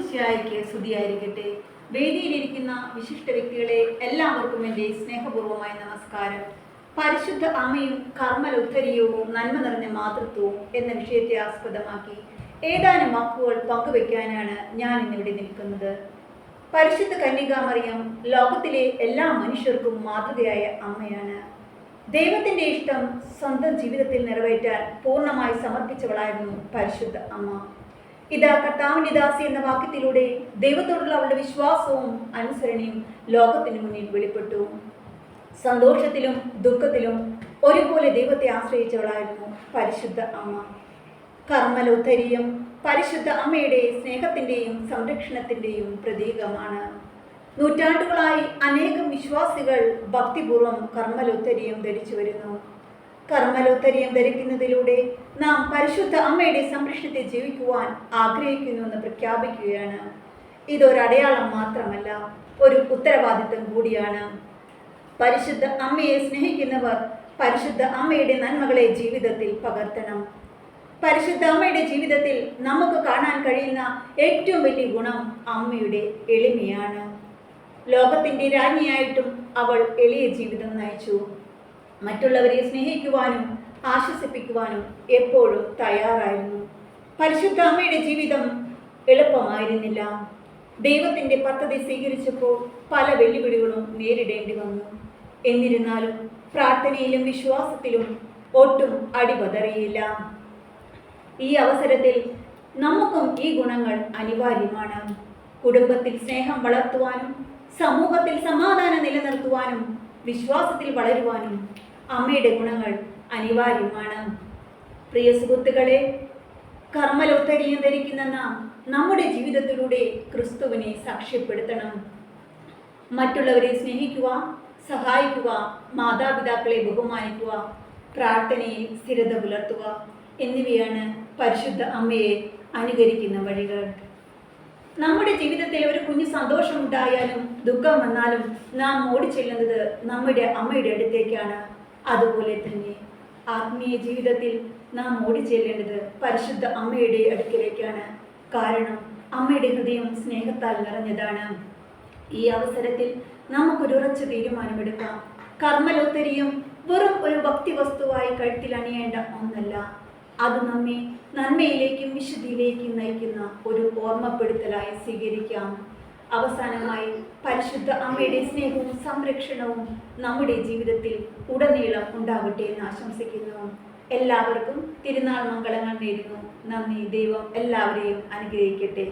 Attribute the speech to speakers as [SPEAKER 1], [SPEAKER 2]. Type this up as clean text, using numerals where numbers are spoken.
[SPEAKER 1] ഈശോമിശിഹായ്ക്ക് സ്തുതിയായിരിക്കട്ടെ. വേദിയിലിരിക്കുന്ന വിശിഷ്ട വ്യക്തികളെ എല്ലാവർക്കും എൻ്റെ സ്നേഹപൂർവമായ നമസ്കാരം. പരിശുദ്ധ അമ്മയും കർമ്മലോത്തരീയവും നന്മ നിറഞ്ഞ മാതൃത്വവും എന്ന വിഷയത്തെ ആസ്പദമാക്കി ഏതാനും വാക്കുകൾ പങ്കുവെക്കാനാണ് ഞാൻ ഇന്നിവിടെ നിൽക്കുന്നത്. പരിശുദ്ധ കന്യകാമറിയം ലോകത്തിലെ എല്ലാ മനുഷ്യർക്കും മാതൃകയായ അമ്മയാണ്. ദൈവത്തിൻ്റെ ഇഷ്ടം സ്വന്തം ജീവിതത്തിൽ നിറവേറ്റാൻ പൂർണ്ണമായി സമർപ്പിച്ചവളായിരുന്നു പരിശുദ്ധ അമ്മ. ഇതാ കർത്താവിൻ്റെ ദാസി എന്ന വാക്യത്തിലൂടെ ദൈവത്തോടുള്ള അവളുടെ വിശ്വാസവും അനുസരണയും ലോകത്തിന് മുന്നിൽ വെളിപ്പെട്ടു. സന്തോഷത്തിലും ദുഃഖത്തിലും ഒരുപോലെ ദൈവത്തെ ആശ്രയിച്ചവളായിരുന്നു പരിശുദ്ധ അമ്മ. കർമ്മലോത്തരീയം പരിശുദ്ധ അമ്മയുടെ സ്നേഹത്തിൻ്റെയും സംരക്ഷണത്തിൻ്റെയും പ്രതീകമാണ്. നൂറ്റാണ്ടുകളായി അനേകം വിശ്വാസികൾ ഭക്തിപൂർവ്വം കർമ്മലോത്തരീയം ധരിച്ചു വരുന്നു. കർമ്മലോത്തരീയം ധരിക്കുന്നതിലൂടെ നാം പരിശുദ്ധ അമ്മയുടെ സംരക്ഷണത്തെ ജീവിക്കുവാൻ ആഗ്രഹിക്കുന്നുവെന്ന് പ്രഖ്യാപിക്കുകയാണ്. ഇതൊരടയാളം മാത്രമല്ല, ഒരു ഉത്തരവാദിത്വം കൂടിയാണ്. പരിശുദ്ധ അമ്മയെ സ്നേഹിക്കുന്നവർ പരിശുദ്ധ അമ്മയുടെ നന്മകളെ ജീവിതത്തിൽ പകർത്തണം. പരിശുദ്ധ അമ്മയുടെ ജീവിതത്തിൽ നമുക്ക് കാണാൻ കഴിയുന്ന ഏറ്റവും വലിയ ഗുണം അമ്മയുടെ എളിമയാണ്. ലോകത്തിൻ്റെ രാജ്ഞിയായിട്ടും അവൾ എളിയ ജീവിതം നയിച്ചു. മറ്റുള്ളവരെ സ്നേഹിക്കുവാനും ആശ്വസിപ്പിക്കുവാനും എപ്പോഴും തയ്യാറായിരുന്നു. പരിശുദ്ധ അമ്മയുടെ ജീവിതം എളുപ്പമായിരുന്നില്ല. ദൈവത്തിൻ്റെ പദ്ധതി സ്വീകരിച്ചപ്പോൾ പല വെല്ലുവിളികളും നേരിടേണ്ടി വന്നു. എന്നിരുന്നാലും പ്രാർത്ഥനയിലും വിശ്വാസത്തിലും ഒട്ടും അടിപതറിയില്ല. ഈ അവസരത്തിൽ നമുക്കും ഈ ഗുണങ്ങൾ അനിവാര്യമാണ്. കുടുംബത്തിൽ സ്നേഹം വളർത്തുവാനും സമൂഹത്തിൽ സമാധാനം നിലനിർത്തുവാനും വിശ്വാസത്തിൽ വളരുവാനും അമ്മയുടെ ഗുണങ്ങൾ അനിവാര്യമാണ്. പ്രിയ സുഹൃത്തുക്കളെ, കർമ്മലോത്തരീയം ധരിക്കുന്ന നാം നമ്മുടെ ജീവിതത്തിലൂടെ ക്രിസ്തുവിനെ സാക്ഷ്യപ്പെടുത്തണം. മറ്റുള്ളവരെ സ്നേഹിക്കുക, സഹായിക്കുക, മാതാപിതാക്കളെ ബഹുമാനിക്കുക, പ്രാർത്ഥനയിൽ സ്ഥിരത പുലർത്തുക എന്നിവയാണ് പരിശുദ്ധ അമ്മയെ അനുകരിക്കുന്ന വഴികൾ. നമ്മുടെ ജീവിതത്തിൽ ഒരു കുഞ്ഞു സന്തോഷമുണ്ടായാലും ദുഃഖം വന്നാലും നാം ഓടിച്ചെല്ലുന്നത് നമ്മുടെ അമ്മയുടെ അടുത്തേക്കാണ്. അതുപോലെ തന്നെ ആത്മീയ ജീവിതത്തിൽ നാം ഓടിച്ചെല്ലേണ്ടത് പരിശുദ്ധ അമ്മയുടെ അടുക്കലേക്കാണ്. കാരണം അമ്മയുടെ ഹൃദയം സ്നേഹത്താൽ നിറഞ്ഞതാണ്. ഈ അവസരത്തിൽ നമുക്കൊരു ഉറച്ച തീരുമാനമെടുക്കാം. കർമ്മലോത്തരീയം വെറും ഒരു ഭക്തി വസ്തുവായി കഴുത്തിൽ അണിയേണ്ട ഒന്നല്ല. അത് നമ്മെ നന്മയിലേക്കും വിശുദ്ധിയിലേക്കും നയിക്കുന്ന ഒരു ഓർമ്മപ്പെടുത്തലായി സ്വീകരിക്കാം. അവസാനമായി പരിശുദ്ധ അമ്മയുടെ സ്നേഹവും സംരക്ഷണവും നമ്മുടെ ജീവിതത്തിൽ ഉടനീളം ഉണ്ടാകട്ടെ എന്ന് ആശംസിക്കുന്നു. എല്ലാവർക്കും തിരുനാൾ മംഗളങ്ങൾ നേരുന്നു. നന്ദി. ദൈവം എല്ലാവരെയും അനുഗ്രഹിക്കട്ടെ.